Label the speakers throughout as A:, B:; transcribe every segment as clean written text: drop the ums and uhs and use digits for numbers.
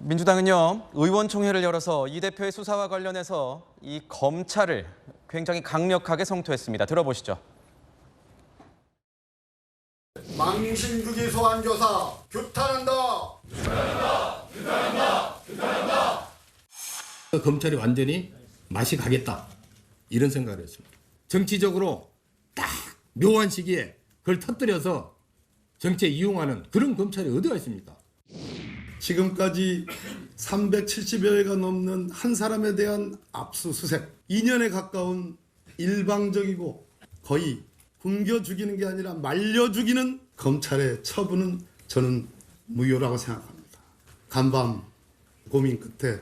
A: 민주당은요, 의원총회를 열어서 이 대표의 수사와 관련해서 이 검찰을 굉장히 강력하게 성토했습니다. 들어보시죠.
B: 망신주기 소환조사 규탄한다.
C: 검찰이 완전히 맛이 가겠다 이런 생각을 했습니다. 정치적으로 딱 묘한 시기에 그걸 터뜨려서 정치에 이용하는 그런 검찰이 어디가 있습니까?
B: 지금까지 370여회가 넘는 한 사람에 대한 압수수색, 2년에 가까운 일방적이고 거의 굶겨 죽이는 게 아니라 말려 죽이는 검찰의 처분은 저는 무효라고 생각합니다. 간밤 고민 끝에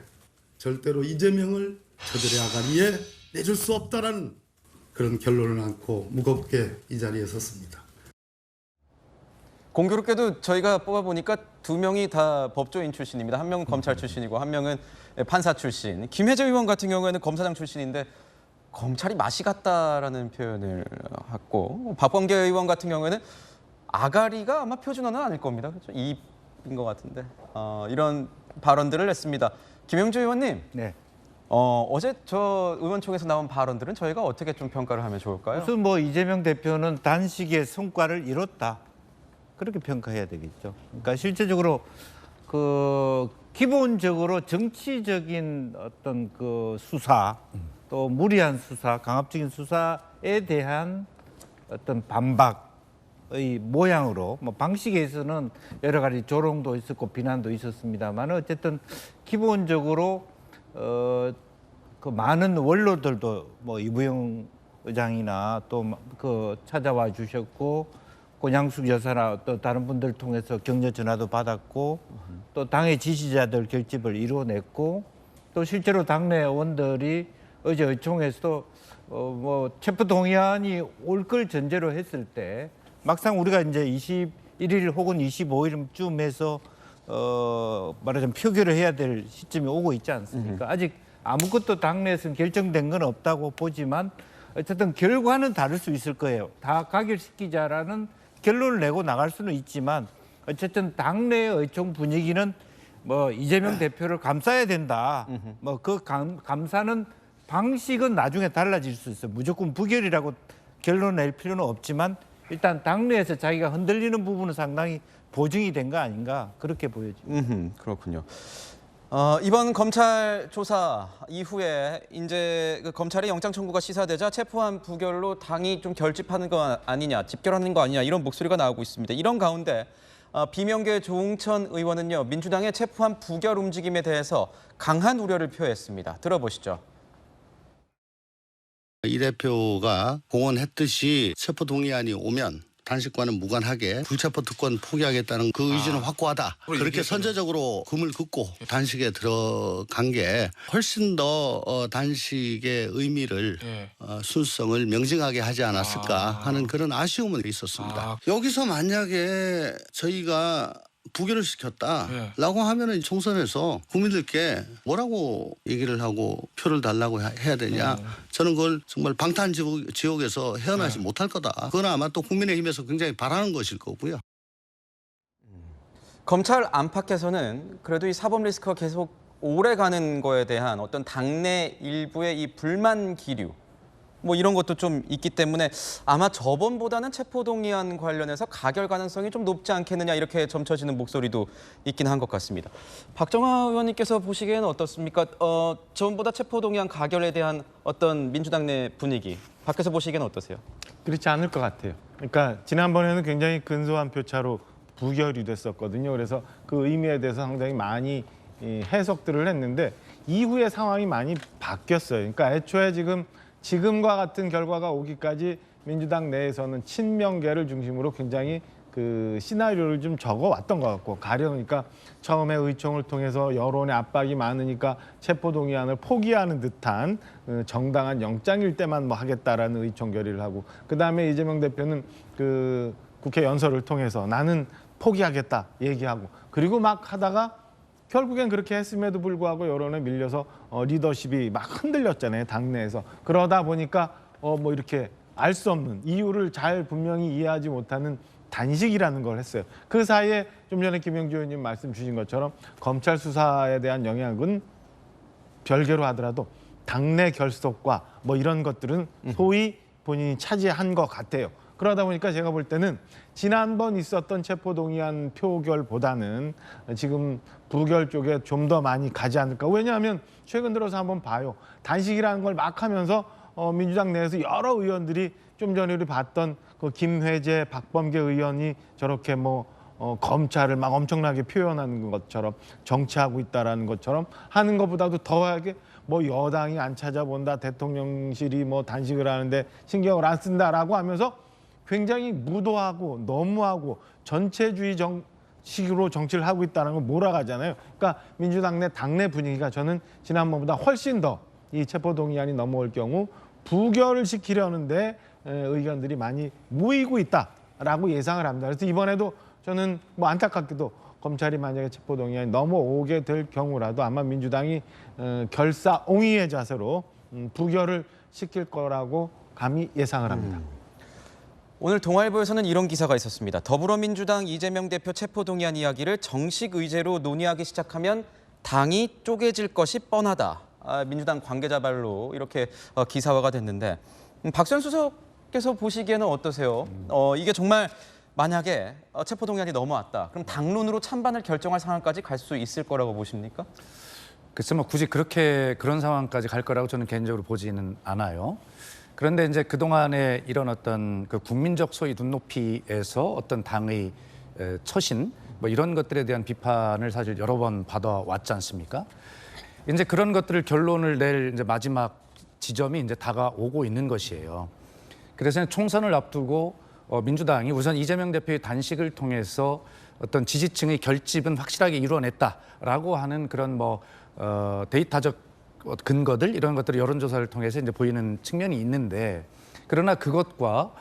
B: 절대로 이재명을 저들의 아가리에 내줄 수 없다라는 그런 결론을 안고 무겁게 이 자리에 섰습니다.
A: 공교롭게도 저희가 뽑아보니까 두 명이 다 법조인 출신입니다. 한 명은 검찰 출신이고 한 명은 판사 출신. 김혜재 의원 같은 경우에는 검사장 출신인데 검찰이 맛이 갔다라는 표현을 했고, 박범계 의원 같은 경우에는 아가리가 아마 표준어는 아닐 겁니다. 그렇죠? 입인 것 같은데 이런 발언들을 했습니다. 김영주 의원님,
D: 네.
A: 어제 저 의원총회에서 나온 발언들은 저희가 어떻게 좀 평가를 하면 좋을까요?
D: 우선 뭐 이재명 대표는 단식의 성과를 이뤘다. 그렇게 평가해야 되겠죠. 그러니까 실제적으로 그 기본적으로 정치적인 어떤 그 수사, 또 무리한 수사, 강압적인 수사에 대한 어떤 반박의 모양으로, 뭐 방식에서는 여러 가지 조롱도 있었고 비난도 있었습니다만 어쨌든 기본적으로 그 많은 원로들도 뭐 이부영 의장이나 또 그 찾아와 주셨고, 권양숙 여사나 또 다른 분들 통해서 격려 전화도 받았고, 또 당의 지지자들 결집을 이루어냈고, 또 실제로 당내 의원들이 어제 의총에서도 뭐 체포 동의안이 올 걸 전제로 했을 때 막상 우리가 이제 21일 혹은 25일쯤 해서 말하자면 표결을 해야 될 시점이 오고 있지 않습니까? 아직 아무것도 당내에서는 결정된 건 없다고 보지만 어쨌든 결과는 다를 수 있을 거예요. 다 가결시키자라는 결론을 내고 나갈 수는 있지만 어쨌든 당내의 의총 분위기는 뭐 이재명 대표를 감싸야 된다. 뭐 그 감싸는 방식은 나중에 달라질 수 있어요. 무조건 부결이라고 결론 낼 필요는 없지만 일단 당내에서 자기가 흔들리는 부분은 상당히 보증이 된 거 아닌가 그렇게 보여집니다.
A: 그렇군요. 이번 검찰 조사 이후에 이제 그 검찰의 영장 청구가 시사되자 체포한 부결로 당이 좀 결집하는 거 아니냐, 집결하는 거 아니냐 이런 목소리가 나오고 있습니다. 이런 가운데 비명계 조응천 의원은요, 민주당의 체포한 부결 움직임에 대해서 강한 우려를 표했습니다. 들어보시죠.
E: 이 대표가 공언했듯이 체포 동의안이 오면 단식과는 무관하게 불체포 특권 포기하겠다는 그 의지는 확고하다. 그렇게 선제적으로 금을 긋고 단식에 들어간 게 훨씬 더 단식의 의미를 순수성을 명징하게 하지 않았을까 하는 그런 아쉬움은 있었습니다. 여기서 만약에 저희가 부결을 시켰다라고 하면은 총선에서 국민들께 뭐라고 얘기를 하고 표를 달라고 해야 되냐. 저는 그걸 정말 방탄지옥에서 헤어나지 못할 거다. 그건 아마 또 국민의힘에서 굉장히 바라는 것일 거고요.
A: 검찰 안팎에서는 그래도 이 사법 리스크가 계속 오래 가는 거에 대한 어떤 당내 일부의 이 불만 기류, 뭐 이런 것도 좀 있기 때문에 아마 저번보다는 체포동의안 관련해서 가결 가능성이 좀 높지 않겠느냐 이렇게 점쳐지는 목소리도 있긴 한 것 같습니다. 박정아 의원님께서 보시기에는 어떻습니까? 저번보다 체포동의안 가결에 대한 어떤 민주당 내 분위기, 밖에서 보시기에는 어떠세요?
F: 그렇지 않을 것 같아요. 그러니까 지난번에는 굉장히 근소한 표차로 부결이 됐었거든요. 그래서 그 의미에 대해서 상당히 많이 해석들을 했는데 이후에 상황이 많이 바뀌었어요. 그러니까 애초에 지금과 같은 결과가 오기까지 민주당 내에서는 친명계를 중심으로 굉장히 그 시나리오를 좀 적어왔던 것 같고, 가려니까 처음에 의총을 통해서 여론의 압박이 많으니까 체포동의안을 포기하는 듯한 정당한 영장일 때만 뭐 하겠다라는 의총 결의를 하고, 그다음에 이재명 대표는 그 국회 연설을 통해서 나는 포기하겠다 얘기하고, 그리고 막 하다가 결국엔 그렇게 했음에도 불구하고 여론에 밀려서 리더십이 막 흔들렸잖아요, 당내에서. 그러다 보니까 뭐 이렇게 알 수 없는 이유를 잘 분명히 이해하지 못하는 단식이라는 걸 했어요. 그 사이에 좀 전에 김영주 의원님 말씀 주신 것처럼 검찰 수사에 대한 영향은 별개로 하더라도 당내 결속과 뭐 이런 것들은 소위 본인이 차지한 것 같아요. 그러다 보니까 제가 볼 때는 지난번 있었던 체포동의안 표결보다는 지금 부결 쪽에 좀 더 많이 가지 않을까. 왜냐하면 최근 들어서 한번 봐요. 단식이라는 걸 막 하면서 민주당 내에서 여러 의원들이 좀 전에 우리 봤던 그 김회재, 박범계 의원이 저렇게 검찰을 막 엄청나게 표현하는 것처럼 정치하고 있다라는 것처럼 하는 것보다도 더하게 여당이 안 찾아본다, 대통령실이 단식을 하는데 신경을 안 쓴다라고 하면서 굉장히 무도하고 너무하고 전체주의 식으로 정치를 하고 있다는 걸 몰아가잖아요. 그러니까 민주당 내 당내 분위기가 저는 지난번보다 훨씬 더 이 체포동의안이 넘어올 경우 부결을 시키려는데 의견들이 많이 모이고 있다라고 예상을 합니다. 그래서 이번에도 저는 안타깝게도 검찰이 만약에 체포동의안이 넘어오게 될 경우라도 아마 민주당이 결사옹위의 자세로 부결을 시킬 거라고 감히 예상을 합니다.
A: 오늘 동아일보에서는 이런 기사가 있었습니다. 더불어민주당 이재명 대표 체포동의안 이야기를 정식 의제로 논의하기 시작하면 당이 쪼개질 것이 뻔하다. 민주당 관계자 발로 이렇게 기사화가 됐는데 박수현 수석께서 보시기에는 어떠세요? 이게 정말 만약에 체포동의안이 넘어왔다. 그럼 당론으로 찬반을 결정할 상황까지 갈 수 있을 거라고 보십니까?
G: 글쎄 굳이 그런 상황까지 갈 거라고 저는 개인적으로 보지는 않아요. 그런데 이제 그동안에 이런 어떤 그 국민적 소위 눈높이에서 어떤 당의 처신 이런 것들에 대한 비판을 사실 여러 번 받아왔지 않습니까? 이제 그런 것들을 결론을 낼 이제 마지막 지점이 이제 다가오고 있는 것이에요. 그래서 총선을 앞두고 민주당이 우선 이재명 대표의 단식을 통해서 어떤 지지층의 결집은 확실하게 이루어냈다라고 하는 그런 데이터적 근거들 이런 것들을 여론조사를 통해서 이제 보이는 측면이 있는데 그러나 그것과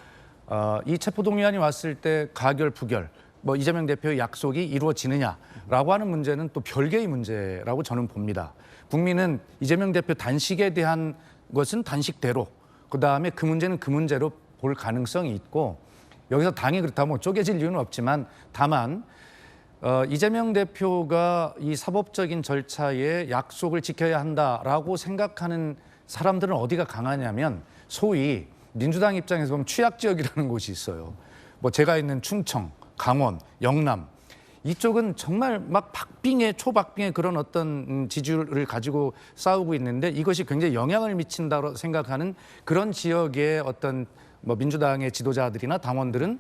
G: 이 체포동의안이 왔을 때 가결 부결 이재명 대표의 약속이 이루어지느냐라고 하는 문제는 또 별개의 문제라고 저는 봅니다. 국민은 이재명 대표 단식에 대한 것은 단식대로 그다음에 그 문제는 그 문제로 볼 가능성이 있고 여기서 당이 그렇다면 쪼개질 이유는 없지만 다만 이재명 대표가 이 사법적인 절차에 약속을 지켜야 한다라고 생각하는 사람들은 어디가 강하냐면 소위 민주당 입장에서 보면 취약 지역이라는 곳이 있어요. 제가 있는 충청, 강원, 영남 이쪽은 정말 막 초박빙의 그런 어떤 지지율을 가지고 싸우고 있는데 이것이 굉장히 영향을 미친다고 생각하는 그런 지역의 어떤 민주당의 지도자들이나 당원들은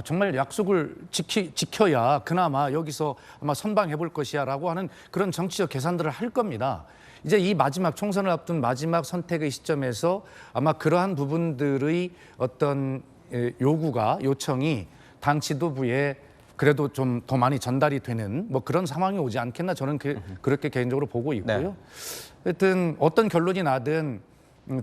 G: 정말 약속을 지켜야 그나마 여기서 아마 선방해 볼 것이야라고 하는 그런 정치적 계산들을 할 겁니다. 이제 이 마지막 총선을 앞둔 마지막 선택의 시점에서 아마 그러한 부분들의 어떤 요청이 당 지도부에 그래도 좀 더 많이 전달이 되는 그런 상황이 오지 않겠나 저는 그렇게 개인적으로 보고 있고요.
A: 네.
G: 하여튼 어떤 결론이 나든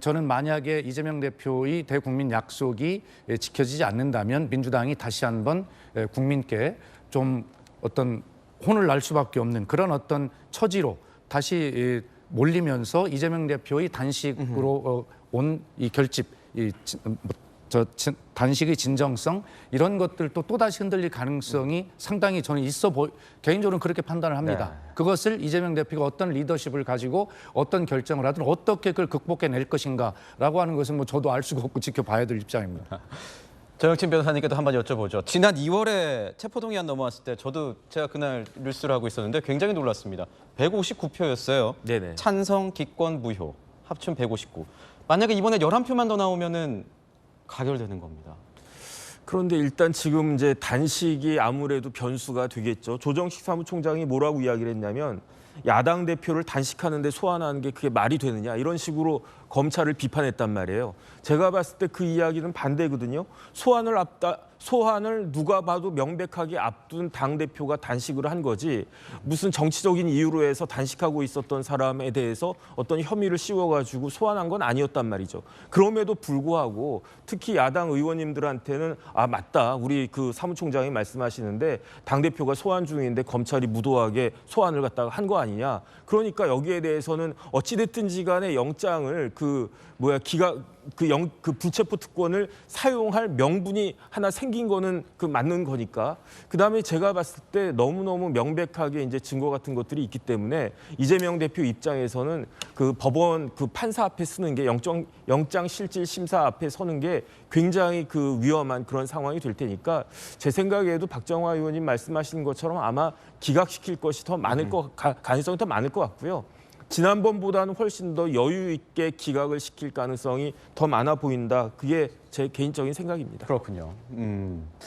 G: 저는 만약에 이재명 대표의 대국민 약속이 지켜지지 않는다면 민주당이 다시 한번 국민께 좀 어떤 혼을 날 수밖에 없는 그런 어떤 처지로 다시 몰리면서 이재명 대표의 단식으로 온 이 결집, 단식의 진정성 이런 것들도 또다시 흔들릴 가능성이 상당히 저는 개인적으로는 그렇게 판단을 합니다.
A: 네.
G: 그것을 이재명 대표가 어떤 리더십을 가지고 어떤 결정을 하든 어떻게 그걸 극복해낼 것인가라고 하는 것은 저도 알 수가 없고 지켜봐야 될 입장입니다.
A: 정영진 변호사님께도 한번 여쭤보죠. 지난 2월에 체포동의안 넘어왔을 때 제가 그날 뉴스를 하고 있었는데 굉장히 놀랐습니다. 159표였어요.
H: 네네.
A: 찬성, 기권, 무효 합치면 159. 만약에 이번에 11표만 더 나오면은 가결되는 겁니다.
H: 그런데 일단 지금 이제 단식이 아무래도 변수가 되겠죠. 조정식 사무총장이 뭐라고 이야기를 했냐면 야당 대표를 단식하는데 소환하는 게 그게 말이 되느냐 이런 식으로 검찰을 비판했단 말이에요. 제가 봤을 때 그 이야기는 반대거든요. 소환을 누가 봐도 명백하게 앞둔 당대표가 단식을 한 거지 무슨 정치적인 이유로 해서 단식하고 있었던 사람에 대해서 어떤 혐의를 씌워가지고 소환한 건 아니었단 말이죠. 그럼에도 불구하고 특히 야당 의원님들한테는 맞다. 우리 그 사무총장이 말씀하시는데 당대표가 소환 중인데 검찰이 무도하게 소환을 갖다가 한 거 아니냐. 그러니까 여기에 대해서는 어찌됐든지 간에 영장을 그 불체포 특권을 사용할 명분이 하나 생긴 거는 그 맞는 거니까. 그다음에 제가 봤을 때 너무너무 명백하게 이제 증거 같은 것들이 있기 때문에 이재명 대표 입장에서는 그 법원 그 판사 앞에 서는 게 영장 실질 심사 앞에 서는 게 굉장히 그 위험한 그런 상황이 될 테니까 제 생각에도 박정화 의원님 말씀하신 것처럼 아마 기각시킬 것이 더 많을 가능성이 더 많을 것 같고요. 지난번보다는 훨씬 더 여유 있게 기각을 시킬 가능성이 더 많아 보인다. 그게 제 개인적인 생각입니다.
A: 그렇군요.